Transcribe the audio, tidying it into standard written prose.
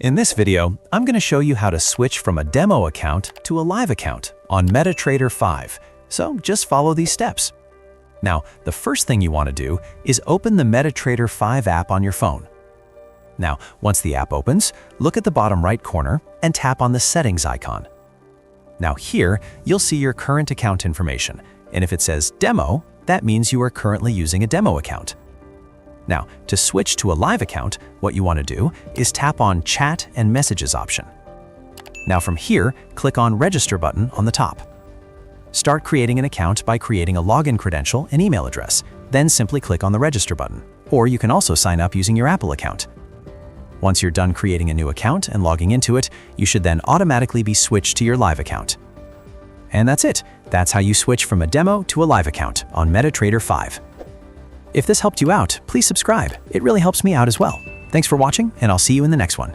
In this video, I'm going to show you how to switch from a demo account to a live account on MetaTrader 5, so just follow these steps. Now, the first thing you want to do is open the MetaTrader 5 app on your phone. Now, once the app opens, look at the bottom right corner and tap on the settings icon. Now here, you'll see your current account information, and if it says demo, that means you are currently using a demo account. Now, to switch to a live account, what you want to do is tap on Chat and Messages option. Now from here, click on Register button on the top. Start creating an account by creating a login credential and email address, then simply click on the Register button, or you can also sign up using your Apple account. Once you're done creating a new account and logging into it, you should then automatically be switched to your live account. And that's it. That's how you switch from a demo to a live account on MetaTrader 5. If this helped you out, please subscribe. It really helps me out as well. Thanks for watching, and I'll see you in the next one.